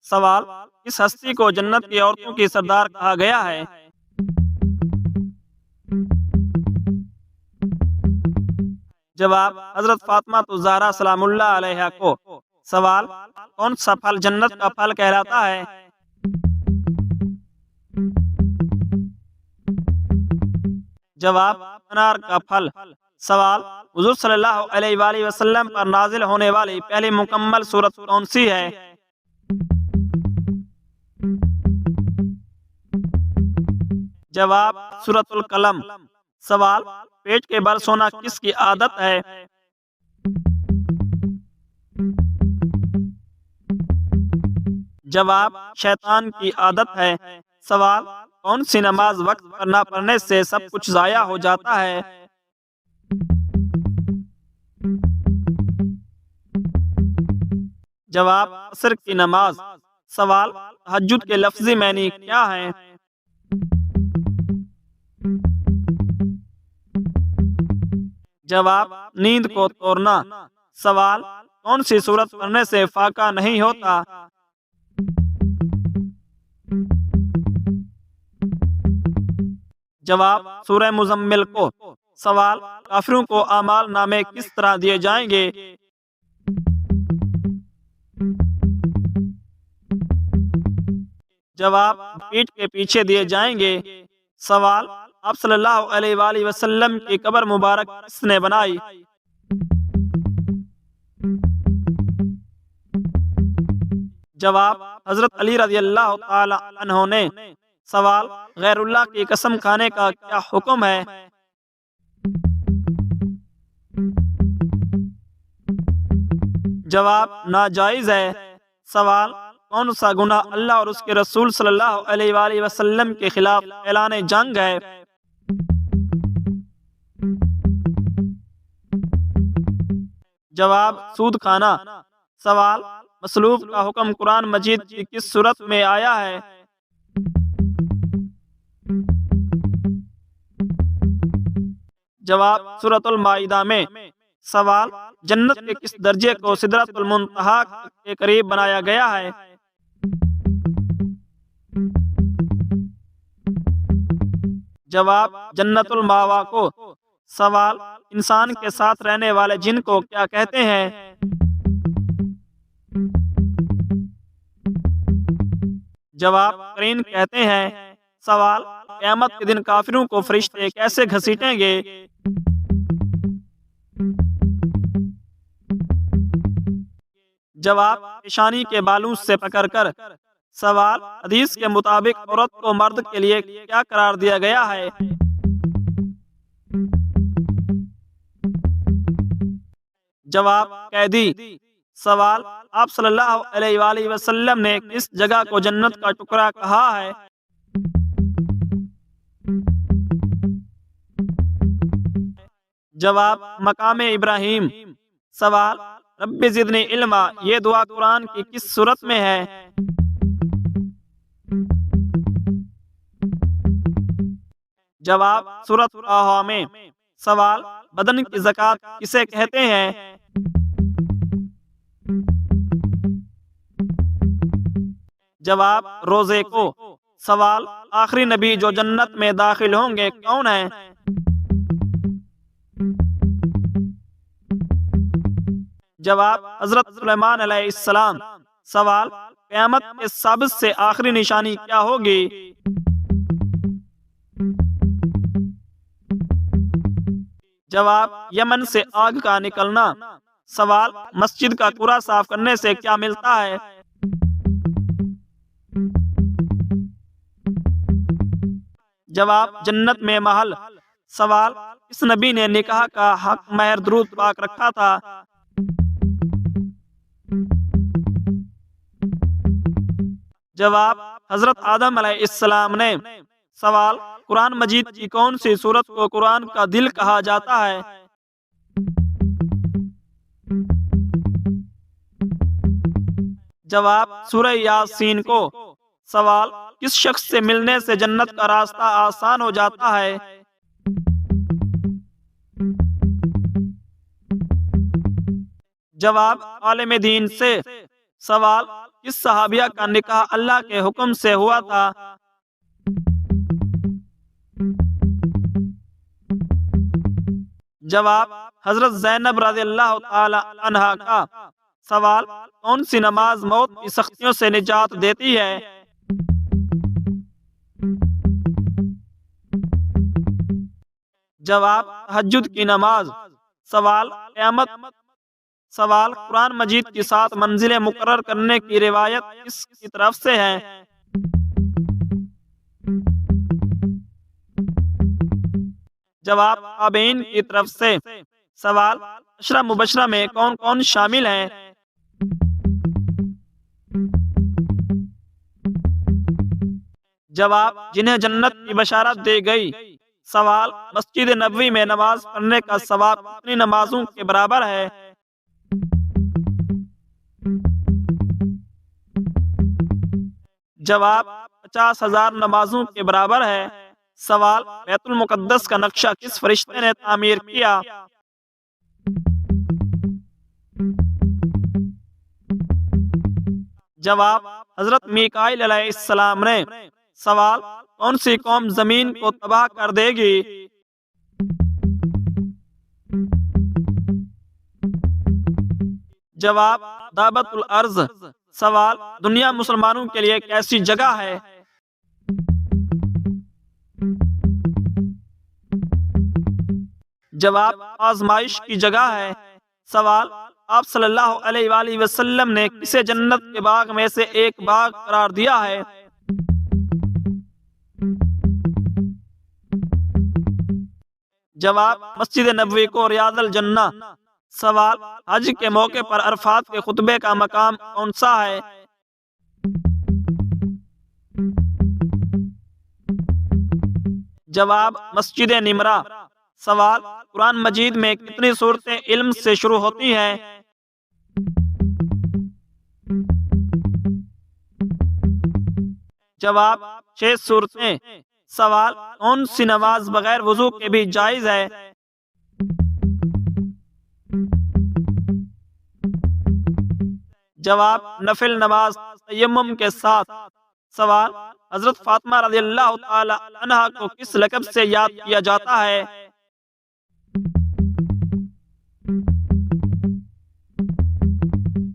सवाल, किस हस्ती को जन्नत की औरतों की सरदार कहा गया है? जवाब, हजरत फातिमा तो ज़हरा सलामुल्लाह अलैहा को। सवाल, कौन सा फल जन्नत का फल कहलाता है? जवाब, अनार का फल। सवाल, हुजूर सल्लल्लाहु अलैहि वसल्लम पर नाजिल होने वाली पहली मुकम्मल सूरत कौन सी है? जवाब, सूरतुल कलम। सवाल, पेट के बल सोना किसकी आदत है? जवाब, शैतान की आदत है। सवाल, कौन सी नमाज वक्त पर ना पढ़ने से सब कुछ जाया हो जाता है? जवाब, असर की नमाज। सवाल, तहज्जुद के लफ्जी मानी क्या है? जवाब, नींद को तोड़ना। सवाल, कौन सी सूरत पढ़ने से फाका नहीं होता? जवाब, सूरह मुज़म्मिल को। सवाल, काफिरों को आमाल नामे किस तरह दिए जाएंगे? जवाब, पीठ के पीछे दिए जाएंगे। सवाल, आप सल्लल्लाहु अलैहि वसल्लम की कब्र मुबारक किसने बनाई? जवाब, हजरत अली रज़ियल्लाहु ताला अन्हो ने। सवाल, गैरुल्लाह की कसम खाने का क्या हुक्म है? जवाब, नाजायज है। सवाल, कौन सा गुनाह अल्लाह और उसके रसूल सल्लल्लाहु अलैहि वसल्लम के खिलाफ ऐलान जंग है? जवाब, सूद खाना। सवाल, मसलूब का हुक्म कुरान मजीद की किस सूरत में आया है? जवाब, सूरतुल माइदा में। सवाल, जन्नत के किस दर्जे को सिदरतुल मुंतहा के करीब बनाया गया है? जवाब, जन्नतुल मावा को। सवाल, इंसान के साथ रहने वाले जिन को क्या कहते हैं? जवाब, करीन कहते हैं। सवाल, क़यामत के दिन काफिरों को फरिश्ते कैसे घसीटेंगे? जवाब, पेशानी के बालों से पकड़कर। सवाल, हदीस के मुताबिक औरत को मर्द के लिए क्या करार दिया गया है? जवाब, कैदी। सवाल, आप सल्लल्लाहु अलैहि वसल्लम ने किस जगह को जन्नत का टुकड़ा कहा है? जवाब, मकामे इब्राहिम। सवाल, रब्बि ज़िदनी इल्मा ये दुआ कुरान की किस सूरत में है? जवाब, सूरत ताहा में। सवाल, बदन की ज़कात किसे कहते हैं? जवाब, रोजे को। सवाल, आखिरी नबी जो जन्नत में दाखिल होंगे कौन है? जवाब, हजरत सुलेमान अलैहिस्सलाम। सवाल, क़यामत के सबसे आखिरी निशानी क्या होगी? जवाब, यमन से आग का निकलना। सवाल, मस्जिद का कूड़ा साफ करने से क्या मिलता है? जवाब, जन्नत में महल। सवाल, इस नबी ने निकाह का हक महर दुरूद पाक रखा था? जवाब, हजरत आदम अलैहिस्सलाम ने। सवाल, कुरान मजीद की कौन सी सूरत को कुरान का दिल कहा जाता है? जवाब, सूरह यासीन को। सवाल, किस शख्स से मिलने से जन्नत का रास्ता आसान हो जाता है? जवाब, आलिम दीन से। सवाल, किस सहाबिया का निकाह अल्लाह के हुक्म से हुआ था? जवाब, हजरत ज़ैनब रज़ियल्लाहु ताला अन्हा का। सवाल, कौन सी नमाज मौत की सख्तियों से निजात देती है? जवाब, तहज्जुद की नमाज। सवाल, क़यामत। सवाल, कुरान मजीद की 7 मंजिलें मुकर्रर करने की रिवायत किसकी तरफ से है? जवाब, ताबईन की तरफ से। सवाल, अशरा मुबशरा में कौन कौन शामिल हैं? जवाब, जिन्हें जन्नत की बशारत दी गई। सवाल, मस्जिद नबवी में नमाज पढ़ने का सवाब कितनी नमाजों के बराबर है? जवाब, 50,000 नमाजों के बराबर है। सवाल, बैतुल मुकद्दस का नक्शा किस फरिश्ते ने तामीर किया? जवाब, हजरत मीकाईल अलैहिस्सलाम ने। सवाल, कौन सी कौम जमीन को तबाह कर देगी? जवाब, दाबतुल अर्ज। सवाल, दुनिया मुसलमानों के लिए कैसी जगह है? जवाब, आजमाइश की जगह है। सवाल, आप सल्लल्लाहु अलैहि वसल्लम ने किसे जन्नत के बाग में से एक बाग करार दिया है? जवाब, मस्जिद नबवी को रियादुल जन्ना। सवाल, हज के मौके पर अरफात के खुतबे का मकाम कौन सा है? जवाब, मस्जिद निमरा। सवाल, कुरान मजीद में कितनी सूरतें इल्म से शुरू होती हैं? जवाब, 6 सूरतें। सवाल, कौन सी नमाज बगैर वजू के भी जायज है? जवाब, नफिल नमाज तयम्मुम के साथ। सवाल, हजरत फातिमा रज़ियल्लाहु ताला अन्हा को किस लक़ब से याद किया जाता है?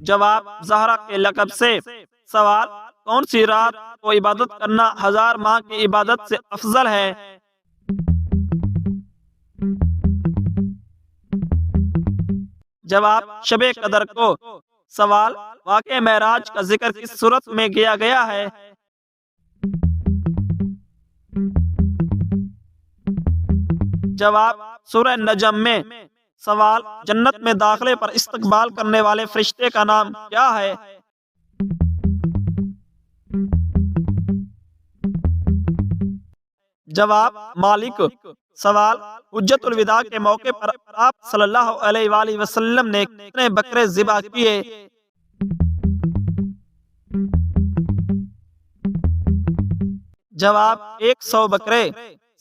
जवाब, ज़हरा के लक़ब से। सवाल, कौन सी रात को इबादत करना 1000 माह की इबादत से अफजल है? जवाब, शबे कदर को। सवाल, वाक़े मेराज का जिक्र किस सूरत में किया गया है? जवाब, सूरह नजम में। सवाल, जन्नत में दाखिले पर इस्तकबाल करने वाले फरिश्ते का नाम क्या है? जवाब, मालिक। सवाल, हुज्जतुल विदा के मौके पर आप सल्लल्लाहु अलैहि वसल्लम ने कितने बकरे ज़िबा किए? जवाब, 100 बकरे।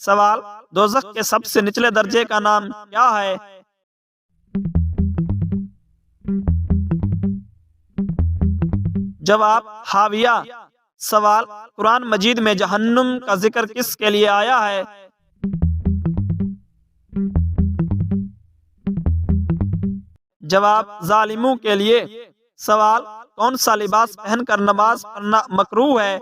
सवाल, दोज़ख के सबसे निचले दर्जे का नाम क्या है? जवाब, हाविया। सवाल, कुरान मजीद में जहन्नुम का जिक्र किसके लिए आया है? जवाब, जालिमों के लिए। सवाल, कौन सा लिबास पहनकर नमाज पढ़ना मकरूह है?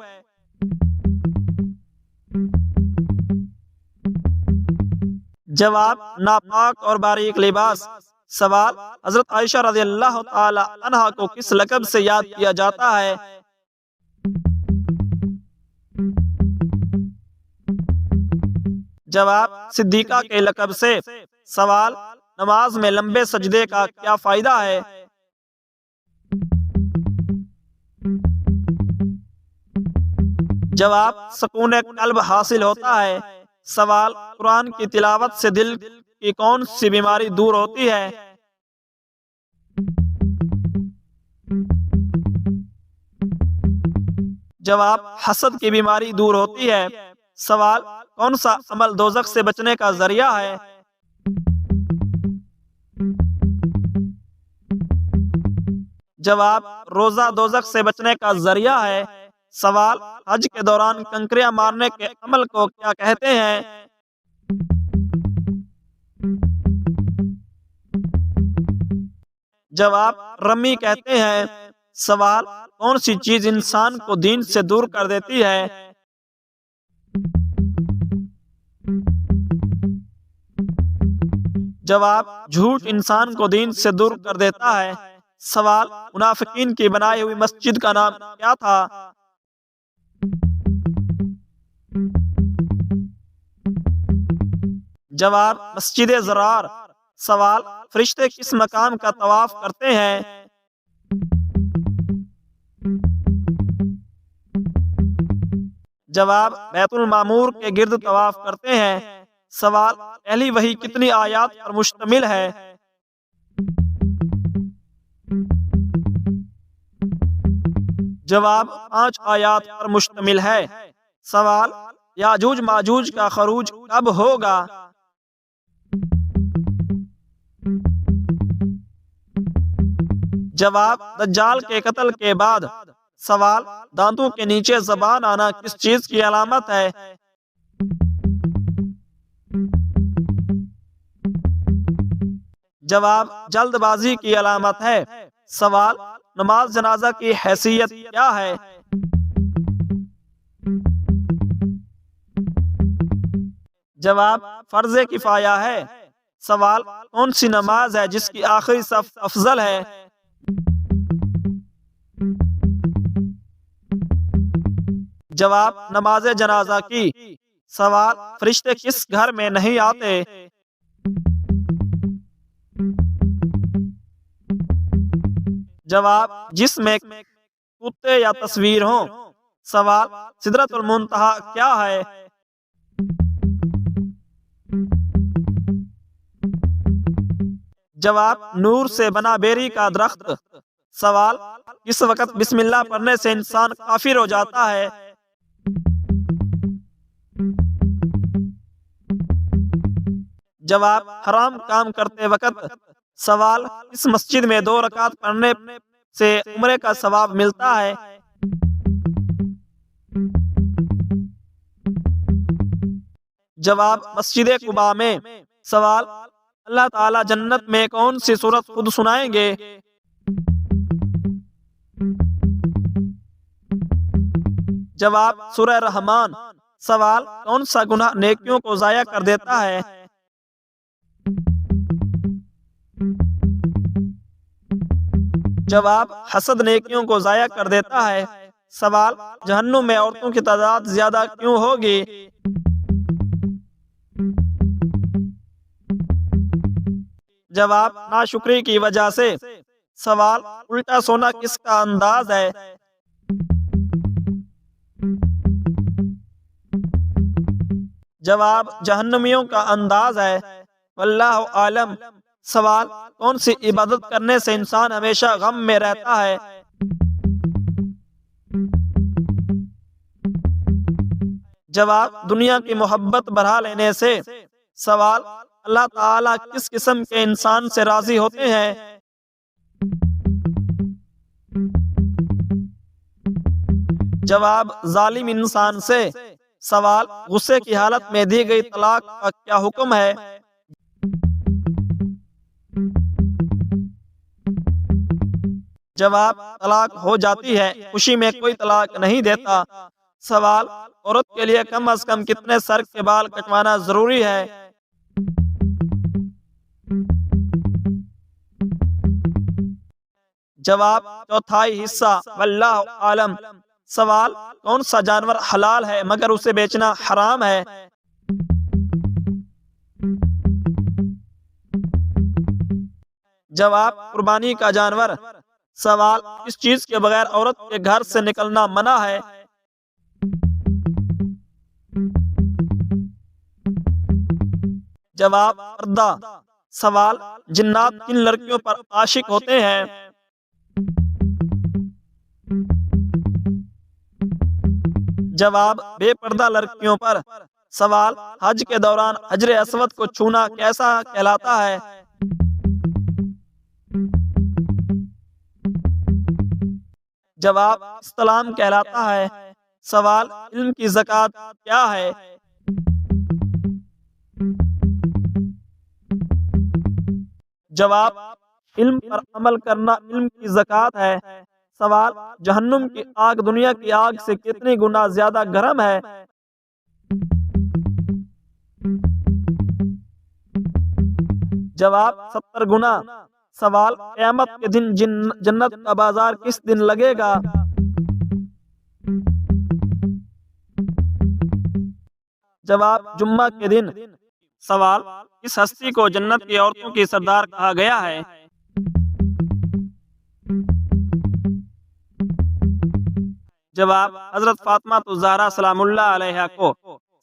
जवाब, नापाक और बारीक लिबास। सवाल, हजरत आयशा रज़ियल्लाहु ताला अन्हा को किस लक़ब से याद किया जाता है? जवाब, सिद्दीका के लक़ब से। सवाल, नमाज में लंबे सजदे का क्या फायदा है? जवाब, सुकून कल्ब हासिल होता है। सवाल, कुरान की तिलावत से दिल की कौन सी बीमारी दूर होती है? जवाब, हसद की बीमारी दूर होती है। सवाल, कौन सा अमल दोज़ख से बचने का जरिया है? जवाब, रोजा दोजख से बचने का जरिया है। सवाल, हज के दौरान कंकरियां मारने के अमल को क्या कहते हैं? जवाब, रमी कहते हैं। सवाल, कौन सी चीज इंसान को दीन से दूर कर देती है? जवाब, झूठ इंसान को दीन से दूर कर देता है। सवाल, मुनाफिकीन की बनाई हुई मस्जिद का नाम क्या था? जवाब, मस्जिद ज़रार। सवाल, फरिश्ते किस मकाम का तवाफ करते हैं? जवाब, बैतुल मामूर के गिर्द तवाफ करते हैं। सवाल, पहली वही कितनी आयात पर मुश्तमिल है? जवाब, 5 आयात पर मुश्तमिल है। सवाल, याजूज माजूज का खरूज कब होगा? जवाब, दज्जाल के कत्ल के बाद। सवाल, दांतों के नीचे जबान आना किस चीज की अलामत है? जवाब, जल्दबाजी की अलामत है। सवाल, नमाज जनाजा की हैसियत क्या है? जवाब, फर्ज किफाया है। सवाल, कौन सी नमाज है जिसकी आखिरी सफ अफजल है? जवाब, नमाज जनाजा की। सवाल, फरिश्ते किस घर में नहीं आते? जवाब, जिसमें कुत्ते या तस्वीर हो। सवाल, सिदरतुल मुंतहा क्या है? जवाब, नूर से बना बेरी का दरख्त। सवाल, किस वक्त बिस्मिल्लाह पढ़ने से इंसान काफिर हो जाता है? जवाब, हराम काम करते वक्त। सवाल, इस मस्जिद में 2 रकात पढ़ने से उम्रे का सवाब मिलता है? जवाब, मस्जिद कुबा में। सवाल, अल्लाह ताला जन्नत में कौन सी सूरत खुद सुनाएंगे? जवाब, सूरह रहमान। सवाल, कौन सा गुनाह नेकियों को जाया कर देता है? जवाब, हसद नेकियों को जाया कर देता है। सवाल, जहन्नुम में औरतों की तादाद ज्यादा क्यों होगी? जवाब, नाशुक्री की वजह से। सवाल, उल्टा सोना किसका अंदाज है? जवाब, जहन्नमियों का अंदाज है। वल्लाहु आलम। सवाल, कौन सी इबादत करने से इंसान हमेशा गम में रहता है? जवाब, दुनिया की मोहब्बत बढ़ा लेने से। सवाल, अल्लाह ताला किस किस्म के इंसान से राजी होते हैं? जवाब, जालिम इंसान से। सवाल, गुस्से की हालत में दी गई तलाक का क्या हुक्म है? जवाब, तलाक हो जाती है, खुशी में कोई तलाक नहीं देता। सवाल, औरत के लिए कम से कम कितने सर के बाल कटवाना जरूरी है? जवाब, चौथाई हिस्सा। वल्लाहु आलम। सवाल, कौन सा जानवर हलाल है मगर उसे बेचना हराम है? जवाब, कुर्बानी का जानवर। सवाल, किस चीज के बगैर औरत के घर से निकलना मना है? जवाब, पर्दा। सवाल, जिन्नात किन लड़कियों पर आशिक होते हैं? जवाब, बेपर्दा लड़कियों पर। सवाल, हज के दौरान हजरे अस्वद को छूना कैसा कहलाता है? जवाब इस्लाम कहलाता है। सवाल इल्म की ज़कात क्या है? जवाब इल्म पर अमल करना इल्म की ज़कात है। सवाल जहन्नुम की आग दुनिया की आग से कितनी गुना ज्यादा गर्म है? जवाब 70 गुना। सवाल क़यामत के दिन जन्नत का बाजार किस दिन लगेगा? जवाब जुम्मा के दिन। सवाल किस हस्ती को जन्नत की औरतों की सरदार कहा गया है? जवाब हजरत फातिमा ज़हरा सलामुल्लाह अलैहा को।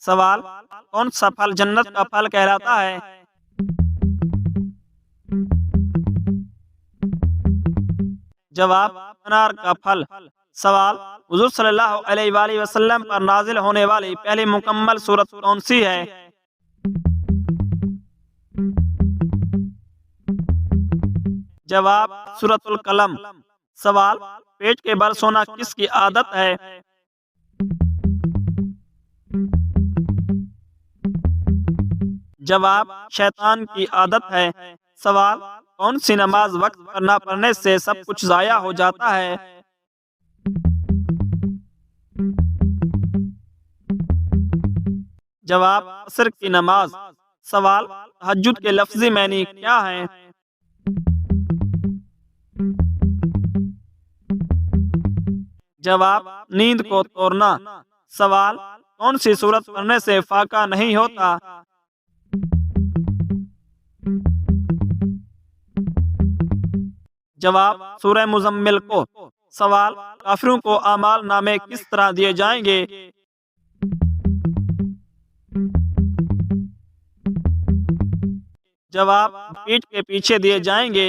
सवाल कौन सा फल जन्नत का फल कहलाता है? जवाब अनार का फल। सवाल हुजूर सल्लल्लाहु अलैहि वसल्लम पर नाजिल होने वाली पहली मुकम्मल सूरत कौन सी है? जवाब सूरतुल कलम। सवाल पेट के बल सोना किसकी आदत है? जवाब शैतान की आदत है। सवाल कौन सी नमाज वक्त पर न पढ़ने से सब कुछ ज़ाया हो जाता है? जवाब असर की नमाज। सवाल तहज्जुद के लफ्ज़ी मानी क्या है? जवाब नींद को तोड़ना। सवाल कौन सी सूरत पढ़ने से फाका नहीं होता? जवाब सूरह मुज़म्मिल को। सवाल काफिरों को आमाल नामे किस तरह दिए जाएंगे? जवाब पीठ के पीछे दिए जाएंगे।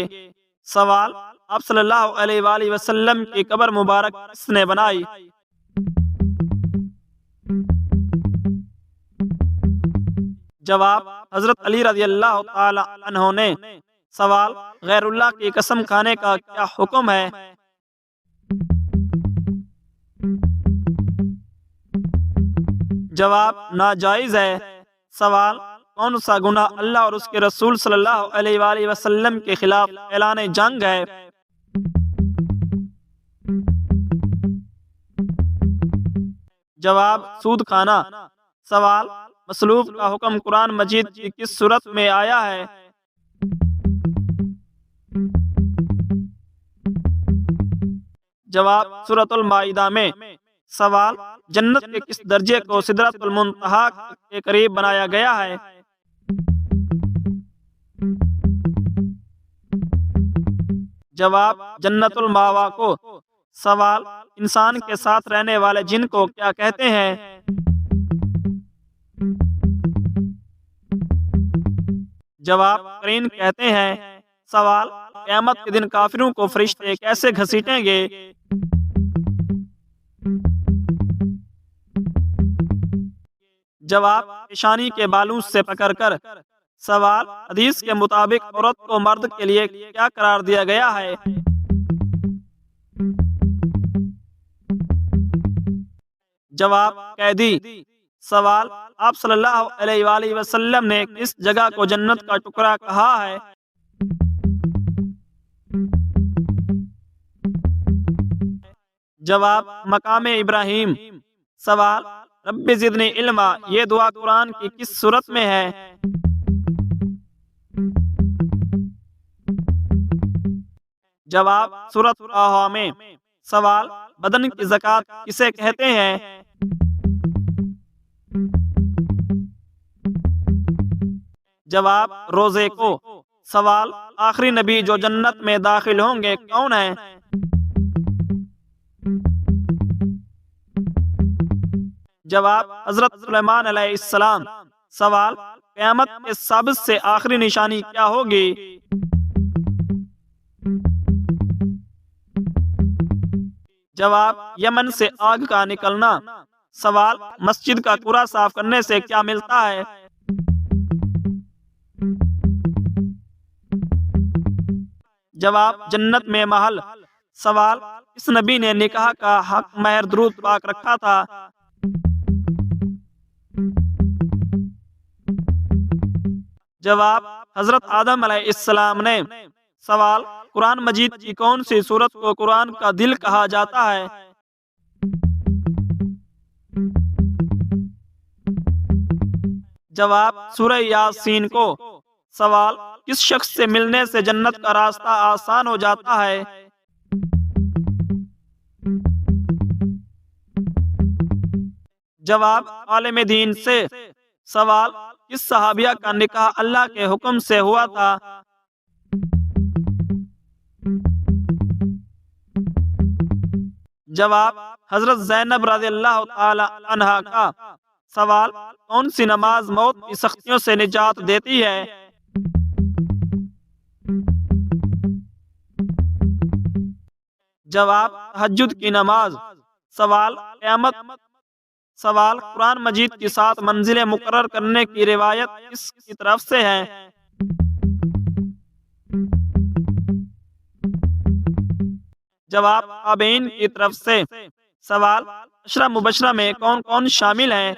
सवाल आप सल्लल्लाहु अलैहि वसल्लम की कब्र मुबारक किसने बनाई? जवाब हजरत अली रज़ियल्लाहु ताला अन्हु ने। सवाल गैरुल्लाह की कसम खाने का क्या हुक्म है? जवाब नाजायज है। सवाल कौन सा गुनाह अल्लाह और उसके रसूल सल्लल्लाहु अलैहि वसल्लम के खिलाफ ऐलान जंग है? जवाब सूद खाना। सवाल मसलूब का हुक्म कुरान मजीद की किस सूरत में आया है? जवाब सूरतुल माइदा में। सवाल जन्नत के किस दर्जे को सिदरतुल मुंतहा के करीब बनाया गया है? जवाब जन्नतुल मावा को। सवाल इंसान के साथ रहने वाले जिन को क्या कहते हैं? जवाब करीन कहते हैं। सवाल क़यामत के दिन काफिरों को फरिश्ते कैसे घसीटेंगे? जवाब पेशानी के बालों से पकड़कर। सवाल हदीस के मुताबिक औरत को मर्द के लिए क्या करार दिया गया है? जवाब कैदी। सवाल आप सल्लल्लाहु अलैहि वसल्लम ने किस जगह को जन्नत का टुकड़ा कहा है? जवाब मकाम इब्राहिम। सवाल रब्बि ज़िदनी इल्मा ये दुआ कुरान की किस सूरत में है? जवाब सूरत ताहा में। सवाल बदन की ज़कात किसे कहते हैं? जवाब रोजे को। सवाल आखिरी नबी जो जन्नत में दाखिल होंगे कौन है? जवाब हजरत सुलेमान अलैहिस्सलाम। सवाल क़यामत के सबसे आखिरी निशानी क्या होगी? जवाब यमन से आग का निकलना। सवाल मस्जिद का कूड़ा साफ करने से क्या मिलता है? जवाब जन्नत में महल। सवाल इस नबी ने निकाह का हक महर दुरूद पाक रखा था? जवाब, हजरत आदम अलैहिस्सलाम ने। सवाल, कुरान मजीद की कौन सी सूरत को कुरान का दिल कहा जाता है? जवाब, सूरह यासीन को। सवाल, किस शख्स से मिलने से जन्नत का रास्ता आसान हो जाता है? जवाब, आलिम दीन से। सवाल, किस सहाबिया का निकाह अल्लाह के हुक्म से हुआ था? जवाब, हजरत ज़ैनब रज़ियल्लाहु ताला अन्हा का। सवाल, कौन सी नमाज मौत की सख्तियों से निजात देती है? जवाब, तहज्जुद की नमाज। सवाल, क़यामत। सवाल, कुरान मजीद की 7 मंजिलें मुकर्रर करने की रिवायत किसकी तरफ से है? जवाब, ताबईन की तरफ से। सवाल, अशरा मुबशरा में कौन कौन शामिल हैं?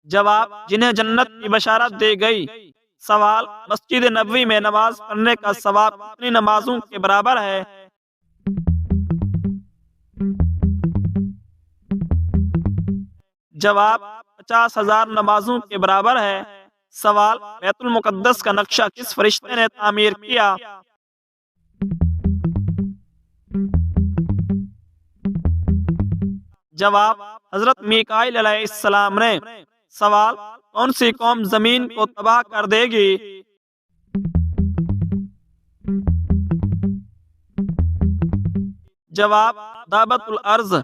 जवाब, जिन्हें जन्नत की बशारत दी गई। सवाल, मस्जिद नबवी में नमाज पढ़ने का सवाब कितनी नमाजों के बराबर है? जवाब, 50,000 नमाजों के बराबर है। सवाल, बैतुल मुकद्दस का नक्शा किस फरिश्ते ने तामीर किया? जवाब, हजरत मीकाईल अलैहिस्सलाम ने। सवाल, कौन सी कौम जमीन को तबाह कर देगी? जवाब, दाबतुल अर्ज।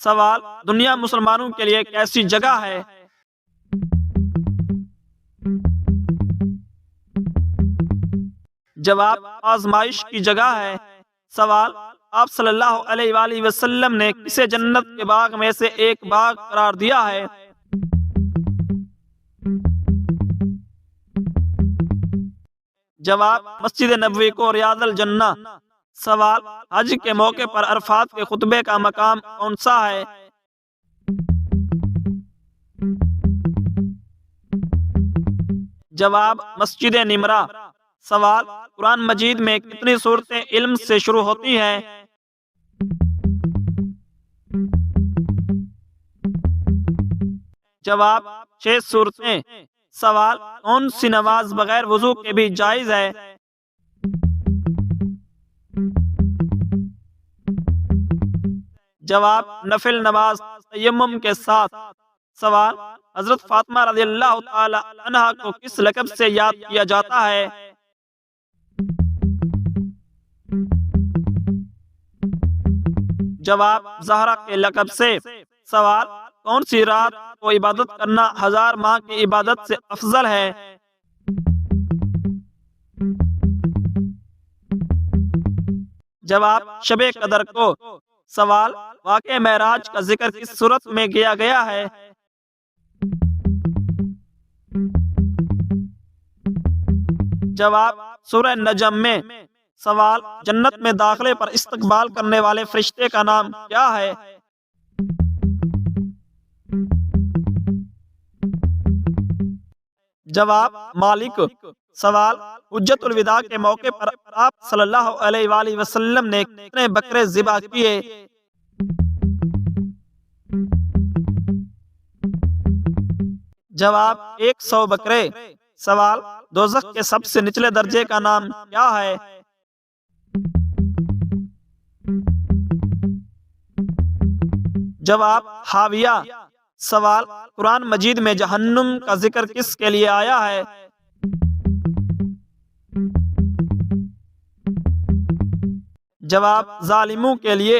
सवाल, दुनिया मुसलमानों के लिए कैसी जगह है? जवाब, आजमाइश की जगह है। सवाल, आप सल्लल्लाहु अलैहि वसल्लम ने किसे जन्नत के बाग में से एक बाग करार दिया है? जवाब, मस्जिद नबवी को रियादुल जन्ना। सवाल, हज के मौके पर अरफात के खुतबे का मकाम कौन सा है? जवाब, मस्जिद निमरा। सवाल, कुरान मजीद में कितनी सूरतें इल्म से शुरू होती हैं? जवाब, 6 सूरतें। सवाल, कौन सी नमाज बगैर वजू के भी जायज है? जवाब, नफिल नमाज तयम्मुम के साथ। सवाल, हजरत फातिमा रज़ियल्लाहु ताला अन्हा को किस लक़ब से याद किया जाता है? जवाब, ज़हरा के लक़ब से। सवाल, कौन सी रात को इबादत करना 1000 माह की इबादत से अफजल है? जवाब, शबे कदर को। सवाल, वाक़े मेराज का जिक्र किस सूरत में किया गया है? जवाब, सूरह नजम में। सवाल, जन्नत में दाखिले पर इस्तकबाल करने वाले फरिश्ते का नाम क्या है? जवाब, मालिक। सवाल, हुज्जतुल विदा के मौके पर आप सल्लल्लाहु अलैहि वसल्लम ने कितने बकरे ज़िबा किए? जवाब, 100 बकरे। सवाल, दोज़ख के सबसे निचले दर्जे का नाम क्या है? जवाब, हाविया। सवाल, कुरान मजीद में जहन्नुम का जिक्र किसके लिए आया है? जवाब, जालिमों के लिए।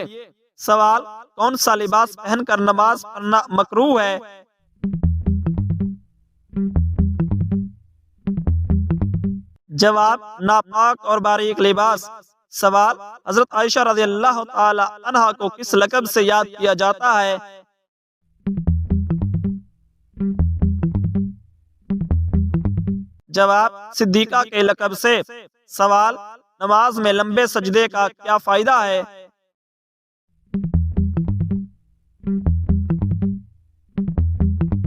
सवाल, कौन सा लिबास पहनकर नमाज पढ़ना मकरूह है? जवाब, नापाक और बारीक लिबास। सवाल, हजरत आयशा रज़ियल्लाहु ताला अन्हा को किस लक़ब से याद किया जाता है? जवाब, सिद्दीका के लक़ब से। सवाल, नमाज में लंबे सजदे का क्या फायदा है?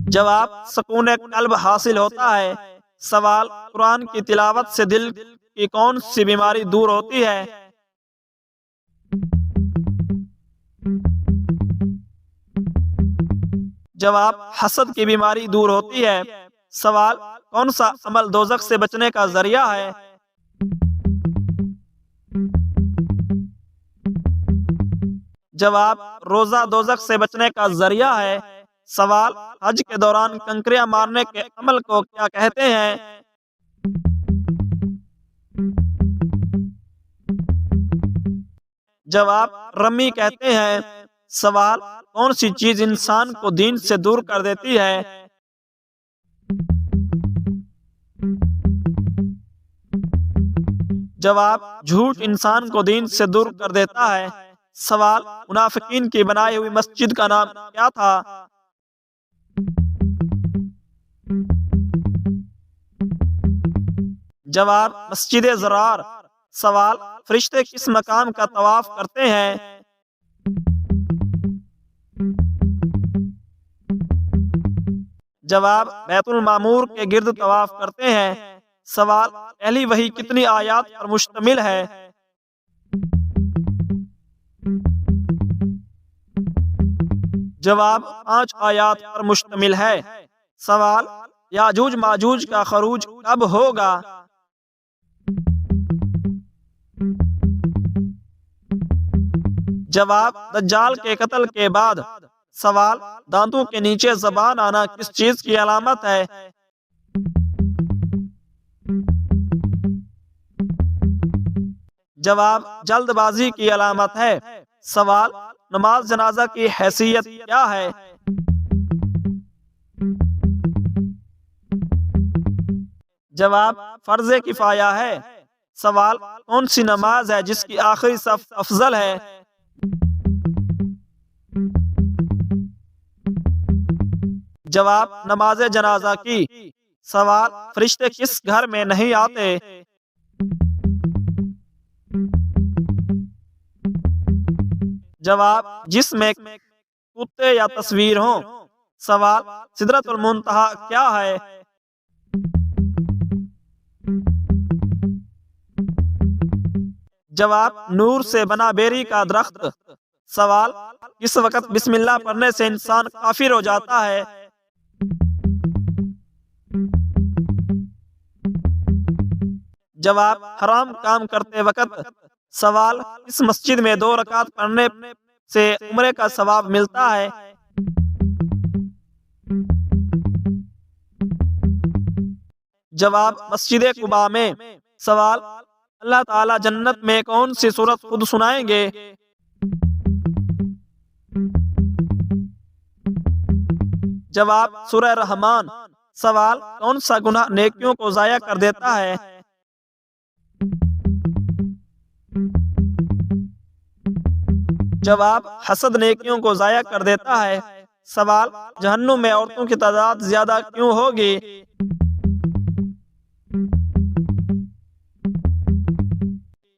जवाब, सुकून कल्ब हासिल होता है। सवाल, कुरान की तिलावत से दिल की कौन सी बीमारी दूर होती है? जवाब, हसद की बीमारी दूर होती है। सवाल, कौन सा अमल दोज़ख से बचने का जरिया है? जवाब, रोजा दोज़ख से बचने का जरिया है। सवाल, हज के दौरान कंकरियां मारने के अमल को क्या कहते हैं? जवाब, रमी कहते हैं। सवाल, कौन सी चीज इंसान को दीन से दूर कर देती है? जवाब, झूठ इंसान को दीन से दूर कर देता है। सवाल, मुनाफिकीन की बनाई हुई मस्जिद का नाम क्या था? जवाब, मस्जिद ज़रार। सवाल, फरिश्ते किस मकाम का तवाफ करते हैं? जवाब, बैतुल मामूर के गिर्द तवाफ करते हैं। सवाल, पहली वही कितनी आयात पर मुश्तमिल है? जवाब, 5 आयात पर मुश्तमिल है। सवाल, याजूज माजूज का खरूज कब होगा? जवाब, दज्जाल के कत्ल के बाद। सवाल, दांतों के नीचे ज़बान आना किस चीज की अलामत है? जवाब, जल्दबाजी की अलामत है। सवाल, नमाज जनाजा की हैसियत क्या है? जवाब, फर्ज किफाया है। सवाल, कौन सी नमाज है जिसकी आखिरी सफ अफजल है? जवाब, नमाज जनाजा की। सवाल, फरिश्ते किस घर में नहीं आते? जवाब, जिसमें कुत्ते या तस्वीर हो। सवाल, सिदरतुल मुंतहा क्या है? जवाब, नूर से बना बेरी का दरख्त। सवाल, किस वक्त बिस्मिल्लाह पढ़ने से इंसान काफिर हो जाता है? जवाब, हराम काम करते वक्त। सवाल, इस मस्जिद में 2 रकात पढ़ने से उम्रे का सवाब मिलता है? जवाब, मस्जिद कुबा में। सवाल, अल्लाह ताला जन्नत में कौन सी सूरत खुद सुनाएंगे? जवाब, सूरह रहमान। सवाल, कौन सा गुनाह नेकियों को जाया कर देता है? जवाब, हसद नेकियों को जाया कर देता है। सवाल, जहन्नुम में औरतों की तादाद ज्यादा क्यों होगी?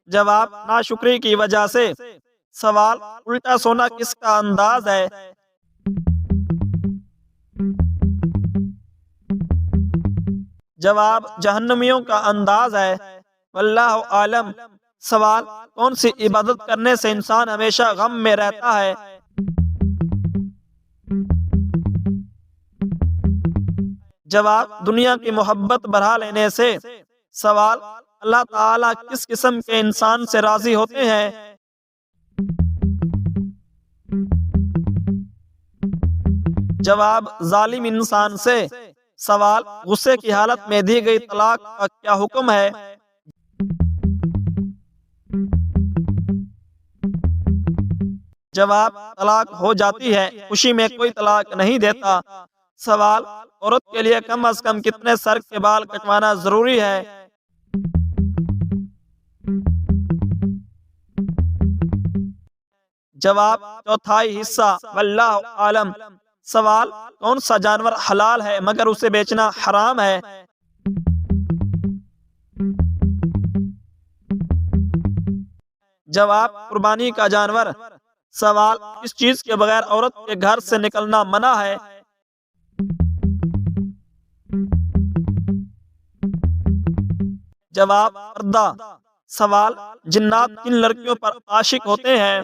जवाब, नाशुक्री की वजह से। सवाल, उल्टा सोना किसका अंदाज है? जवाब, जहन्नमियों का अंदाज है। वल्लाहु आलम। सवाल, कौन सी इबादत करने से इंसान हमेशा गम में रहता है? जवाब, दुनिया की मोहब्बत बढ़ा लेने से। सवाल, अल्लाह ताला किस किस्म के इंसान से राजी होते हैं? जवाब, जालिम इंसान से। सवाल, गुस्से की हालत में दी गई तलाक का क्या हुक्म है? जवाब, तलाक हो जाती है, खुशी में कोई तलाक नहीं देता। सवाल, औरत के लिए कम से कम कितने सर के बाल कटवाना जरूरी है? जवाब, चौथाई हिस्सा। वल्लाहु आलम। सवाल, कौन सा जानवर हलाल है मगर उसे बेचना हराम है? जवाब कुर्बानी का जानवर। सवाल किस चीज के बगैर औरत के घर से निकलना मना है? जवाब पर्दा। सवाल जिन्नात किन लड़कियों पर आशिक होते हैं?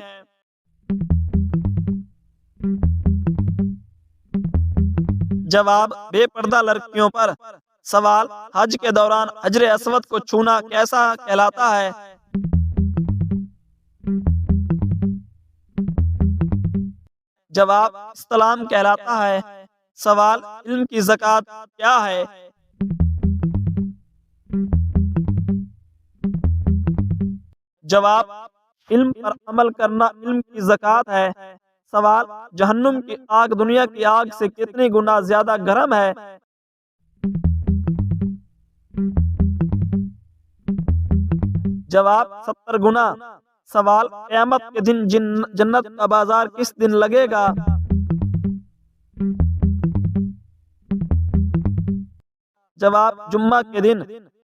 जवाब बेपर्दा लड़कियों पर। सवाल हज के दौरान हजरे अस्वद को छूना कैसा कहलाता है? जवाब इस्लाम कहलाता है। सवाल इल्म की ज़कात क्या है? जवाब इल्म पर अमल करना इल्म की ज़कात है। सवाल जहन्नुम की आग दुनिया की आग से कितनी गुना ज्यादा गर्म है? जवाब 70 गुना। सवाल क़यामत के दिन जन्नत का बाजार किस दिन लगेगा? जवाब जुम्मा के दिन।